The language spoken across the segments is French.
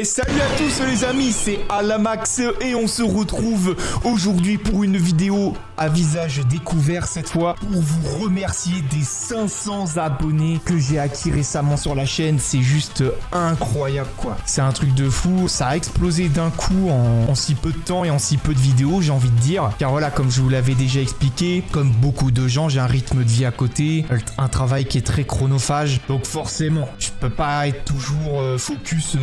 Salut à tous les amis, c'est Alamax et on se retrouve aujourd'hui pour une vidéo à visage découvert cette fois pour vous remercier des 500 abonnés que j'ai acquis récemment sur la chaîne. C'est juste incroyable quoi, c'est un truc de fou, ça a explosé d'un coup en si peu de temps et en si peu de vidéos, j'ai envie de dire, car voilà, comme je vous l'avais déjà expliqué, comme beaucoup de gens, j'ai un rythme de vie à côté, un travail qui est très chronophage, donc forcément je peux pas être toujours focus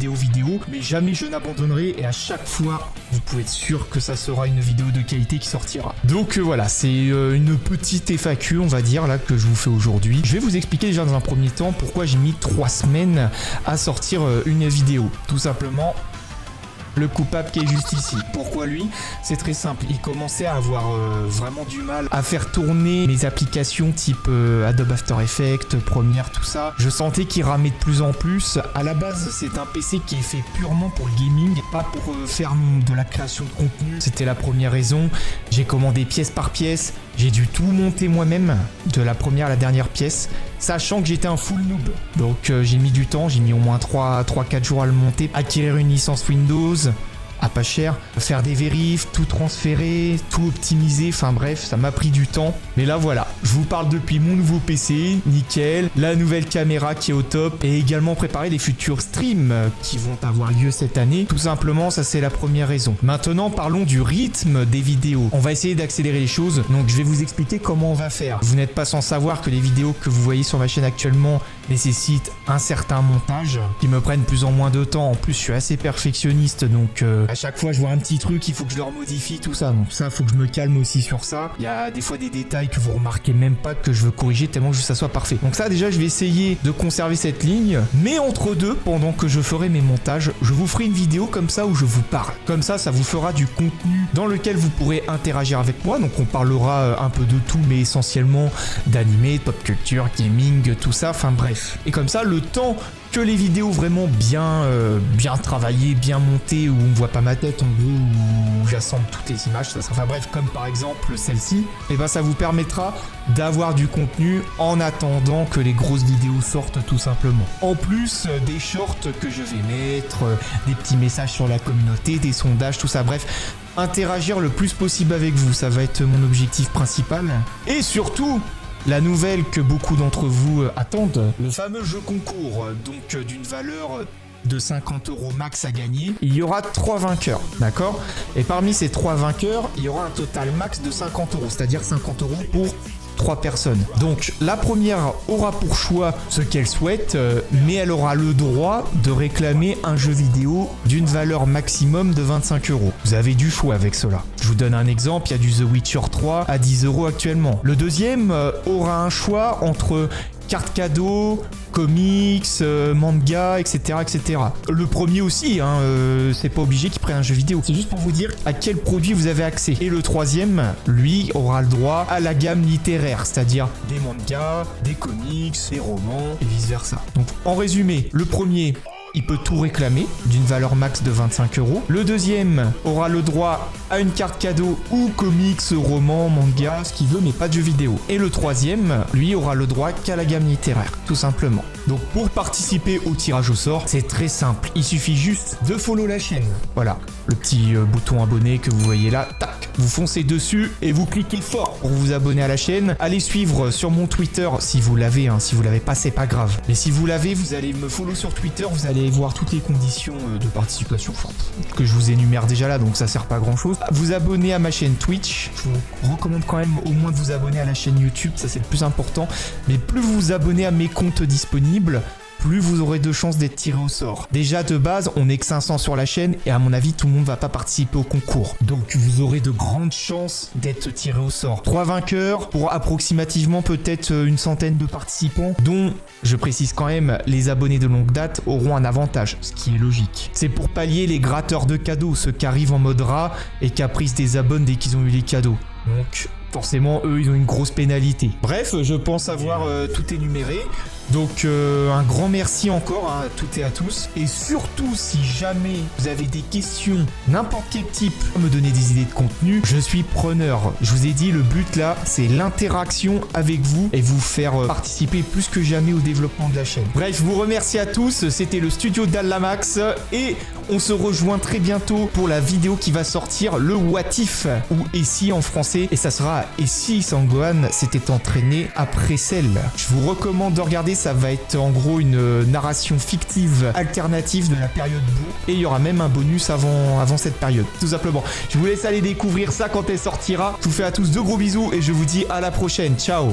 vidéo, mais jamais je n'abandonnerai et à chaque fois vous pouvez être sûr que ça sera une vidéo de qualité qui sortira. Donc voilà, c'est une petite FAQ on va dire là que je vous fais aujourd'hui. Je vais vous expliquer déjà dans un premier temps pourquoi j'ai mis 3 semaines à sortir une vidéo. Tout simplement, le coupable qui est juste ici. Pourquoi lui? C'est très simple. Il commençait à avoir vraiment du mal à faire tourner mes applications type Adobe After Effects, Premiere, tout ça. Je sentais qu'il ramait de plus en plus. À la base, c'est un PC qui est fait purement pour le gaming, pas pour faire de la création de contenu. C'était la première raison. J'ai commandé pièce par pièce. J'ai dû tout monter moi-même, de la première à la dernière pièce, sachant que j'étais un full noob. Donc j'ai mis du temps, j'ai mis au moins 3-4 jours à le monter, acquérir une licence Windows, à pas cher, faire des vérifs, tout transférer, tout optimiser, enfin bref, ça m'a pris du temps. Mais là voilà, je vous parle depuis mon nouveau PC, nickel, la nouvelle caméra qui est au top et également préparer les futurs streams qui vont avoir lieu cette année. Tout simplement, ça c'est la première raison. Maintenant, parlons du rythme des vidéos. On va essayer d'accélérer les choses, donc je vais vous expliquer comment on va faire. Vous n'êtes pas sans savoir que les vidéos que vous voyez sur ma chaîne actuellement nécessitent un certain montage qui me prennent plus en moins de temps. En plus, je suis assez perfectionniste, donc à chaque fois je vois un petit truc, il faut que je le remodifie, tout ça. Donc ça, faut que je me calme aussi sur ça. Il y a des fois des détails que vous remarquez même pas que je veux corriger tellement que ça soit parfait. Donc ça, déjà, je vais essayer de conserver cette ligne. Mais entre deux, pendant que je ferai mes montages, je vous ferai une vidéo comme ça où je vous parle. Comme ça vous fera du contenu dans lequel vous pourrez interagir avec moi. Donc on parlera un peu de tout, mais essentiellement d'animé, pop culture, gaming, tout ça. Enfin bref. Et comme ça, le temps que les vidéos vraiment bien travaillées, bien montées, où on voit pas ma tête en gros, où j'assemble toutes les images, ça sera, enfin bref, comme par exemple celle-ci, et ben ça vous permettra d'avoir du contenu en attendant que les grosses vidéos sortent tout simplement. En plus des shorts que je vais mettre, des petits messages sur la communauté, des sondages, tout ça, bref, interagir le plus possible avec vous, ça va être mon objectif principal. Et surtout, la nouvelle que beaucoup d'entre vous attendent, le fameux jeu concours, donc d'une valeur de 50 € max à gagner. Il y aura 3 vainqueurs, d'accord? Et parmi ces 3 vainqueurs, il y aura un total max de 50 €, c'est-à-dire 50 € pour 3 personnes. Donc la première aura pour choix ce qu'elle souhaite, mais elle aura le droit de réclamer un jeu vidéo d'une valeur maximum de 25 €. Vous avez du choix avec cela. Je vous donne un exemple, il y a du The Witcher 3 à 10 € actuellement. Le deuxième aura un choix entre cartes cadeaux, comics, manga, etc., etc. Le premier aussi, hein, c'est pas obligé qu'il prenne un jeu vidéo. C'est juste pour vous dire à quel produit vous avez accès. Et le troisième, lui, aura le droit à la gamme littéraire, c'est-à-dire des mangas, des comics, des romans, et vice-versa. Donc, en résumé, le premier, il peut tout réclamer d'une valeur max de 25 €. Le deuxième aura le droit à une carte cadeau ou comics, roman, manga, ce qu'il veut, mais pas de jeux vidéo. Et le troisième, lui, aura le droit qu'à la gamme littéraire, tout simplement. Donc pour participer au tirage au sort, c'est très simple. Il suffit juste de follow la chaîne. Voilà, le petit bouton abonné que vous voyez là, tac. Vous foncez dessus et vous cliquez fort pour vous abonner à la chaîne. Allez suivre sur mon Twitter si vous l'avez, hein. Si vous l'avez pas, c'est pas grave. Mais si vous l'avez, vous allez me follow sur Twitter, vous allez voir toutes les conditions de participation, enfin, que je vous énumère déjà là, donc ça sert pas à grand chose. Vous abonner à ma chaîne Twitch, je vous recommande quand même au moins de vous abonner à la chaîne YouTube, ça c'est le plus important. Mais plus vous vous abonnez à mes comptes disponibles, plus vous aurez de chances d'être tiré au sort. Déjà de base, on n'est que 500 sur la chaîne et à mon avis, tout le monde va pas participer au concours. Donc vous aurez de grandes chances d'être tiré au sort. 3 vainqueurs pour approximativement peut-être une centaine de participants, dont, je précise quand même, les abonnés de longue date auront un avantage, ce qui est logique. C'est pour pallier les gratteurs de cadeaux, ceux qui arrivent en mode rat et caprice des abonnés dès qu'ils ont eu les cadeaux. Donc forcément, eux, ils ont une grosse pénalité. Bref, je pense avoir tout énuméré. Donc un grand merci encore à toutes et à tous. Et surtout, si jamais vous avez des questions, n'importe quel type, me donner des idées de contenu, je suis preneur. Je vous ai dit, le but là, c'est l'interaction avec vous et vous faire participer plus que jamais au développement de la chaîne. Bref, je vous remercie à tous. C'était le studio d'Allamax et on se rejoint très bientôt pour la vidéo qui va sortir, le What If, ou Et si en français, et ça sera Et si Sangohan s'était entraîné après Cell. Je vous recommande de regarder, ça va être en gros une narration fictive alternative de la période Boo, et il y aura même un bonus avant cette période, tout simplement. Je vous laisse aller découvrir ça quand elle sortira. Je vous fais à tous de gros bisous et je vous dis à la prochaine. Ciao.